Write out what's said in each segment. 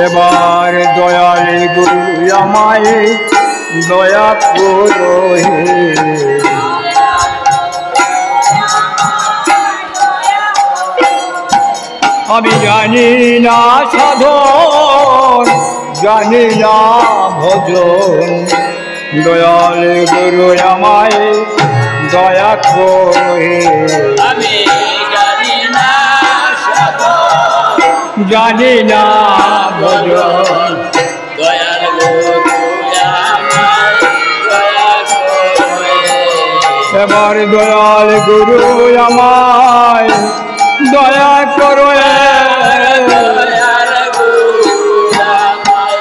এবার দয়াল গুরু আমায় দয়া করো হে। আমি জানি না সাধন, জানি না ভজন, দয়াল গুরু আমায় দয়া করো হে। আমি জানি না সাধন, জানি না ভজন, দয়াল গুরু আমায় দয়া করো হে। এবার দয়াল গুরু আমায় দয়া করো হে। দয়াল গুরু আমায়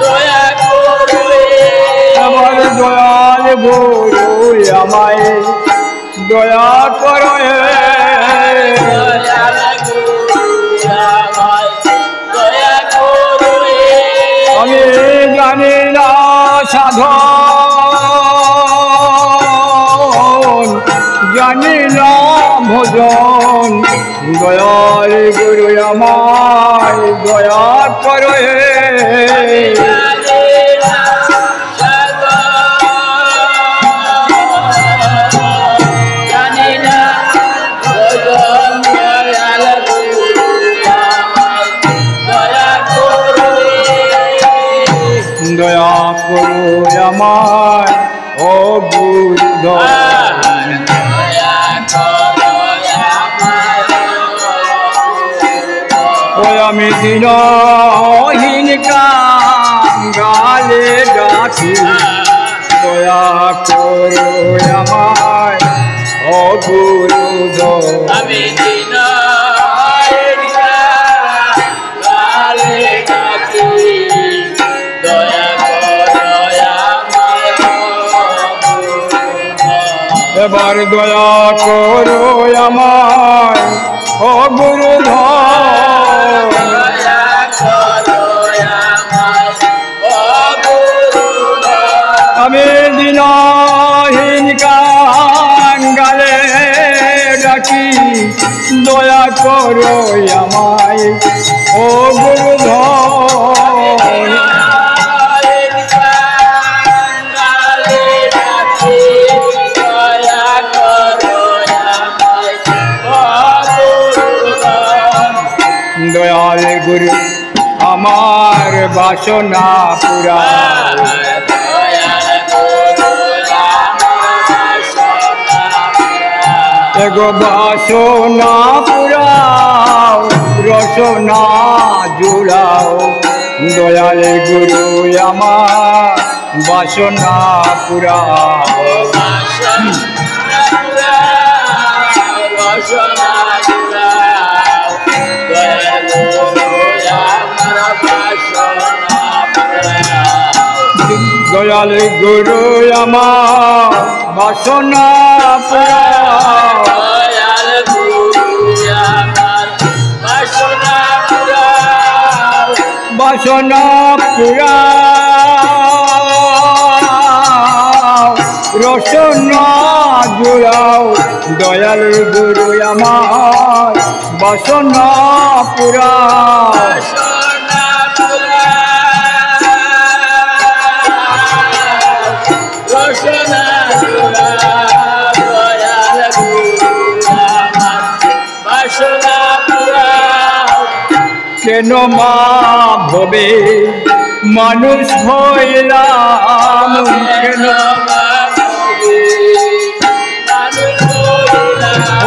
দয়া করো হে। এবার দয়াল গুরু আমায় দয়া করো হে। দয়াল গুরু আমায় দয়া করো হে। আমি জানি না সাধন, জানি না ভজন, দয়াল গুরু আমায় দয়া করো হে। জানি না ভজন, দয়াল গুরু আমায় দয়া করো হে। দয়া করো আমায় ও গুরুধর, দয়া করো আমায় ও আমি দিনহীন কাঙ্গালে ডাকি, দয়া করো আমায় ও গুরুধর। আমি দিনালে ডাকি, দয়া করো আমায় এবার দয়া করো আমায় ও গুরুধর, দয়া করো আমায় ও গুরুধর। আমি দিনহীন কাঙ্গালে ডাকি, দয়া করো আমায় ও গুরুধর। দয়াল গুরু আমার বাসনা পুরা, এগো বাসনা পুরাও, রসনা জুড়াও, দয়াল গুরু আমার বাসনা পুরাও। দয়াল গুরু আমার বাসনা পুরাও, দয়াল গুরু আমার বাসনা পুরাও। বাসনা পুরাও, রসনা জুড়াও, দয়াল গুরু আমার বাসনা পুরাও। বাসনা পুরাও, রসনা পুরাও, দয়াল গুরু আমার বাসনা পুরাও। কেন মা ভবে মানুষ হইলাম, কেন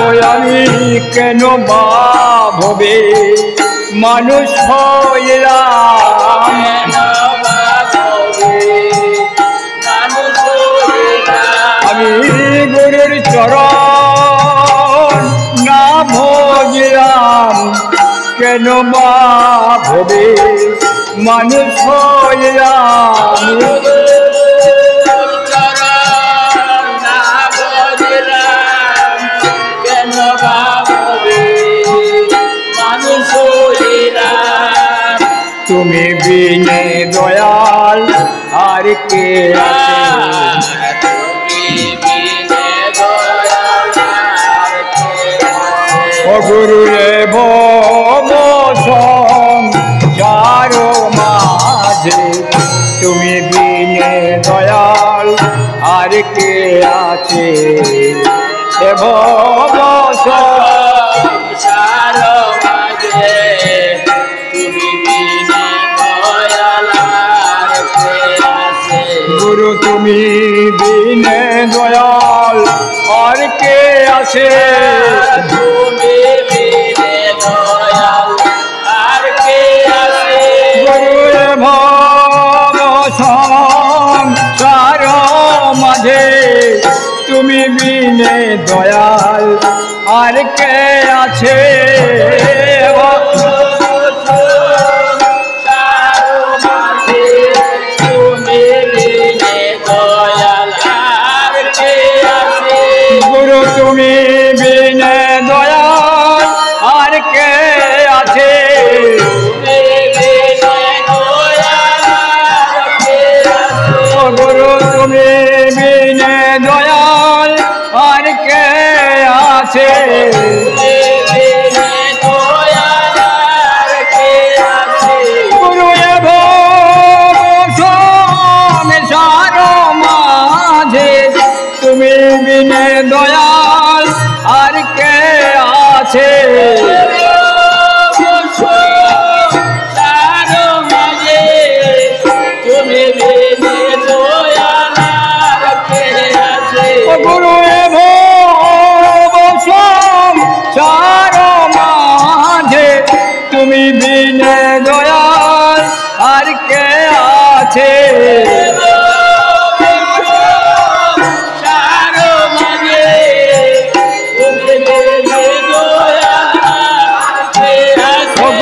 ওই আমি কেন মা ভবে মানুষ হইলাম, আমি গুরুর চরণ না ভজিলাম, কেন মা ভবে মানুষ হইলাম। তুমি বিনে দয়াল আর কে আছে, ও গুরু রে ভব সংসার সারো মাঝে তুমি বিনে দয়াল আর কে আছে এ ভব সংসার মাঝে তুমি বিনে দয়াল আর কে আছে গুরু তুমি বিনে দয়াল আর কে আছে তুমি বিনে দয়াল আর কে আছে গুরু ভব সংসার মাঝে তুমি বিনে দয়াল আর কে আছে গুরু তুমি বিনে দয়াল আর কে আছে গুরু তুমি বিনে দয়াল আর কে আছে গুরু সংসার মাঝে তুমি বিনে দয়াল আর কে আছে গুরু সংসার মাঝে তুমি বিনে দয়াল আর কে আছে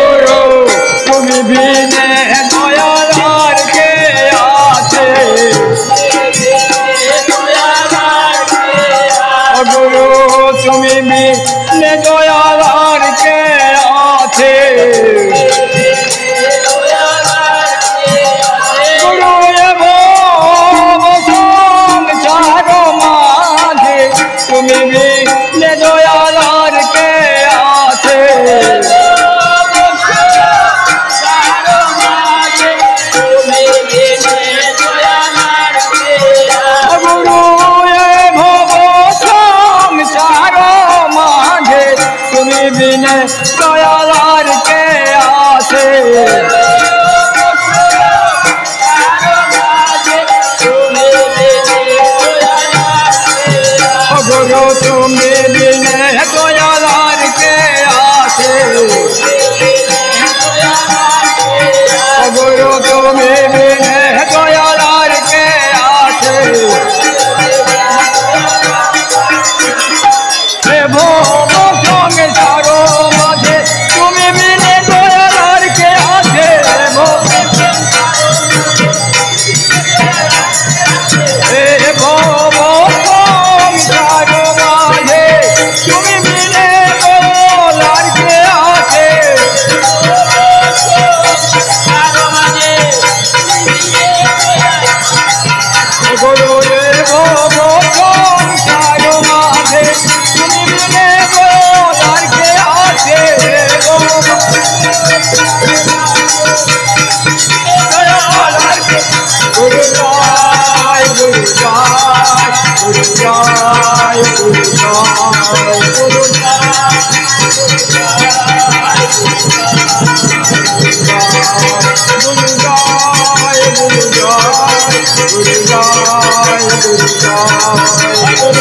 গুরু তুমি বিনে দয়াল আর কে আছে গুরু তুমি বিনে দয়াল আর কে আছে গুরু সংসার মাঝে তুমি বিনে দয়াল আর কে আছে গুরু ভব সংসার মাঝে তুমি বিনে দয়াল আর কে আছে গুরু তুমি বিনে দয়াল আর কে আছে গুরু তুমি বিনে দয়াল আর কে আছে হে ভব সংসার মাঝে তুমি বিনে দয়াল আর কে আছে হে ভব সংসার মাঝে তুমি বিনে দয়াল আর কে আছে গুরু ভব সংসার মাঝে তুমি বিনে দয়াল আর কে আছে গুরু জয় গুরু জয় গুরু জয় গুরু জয় গুরু জয় গুরু জয় গুরু জয় গুরু জয়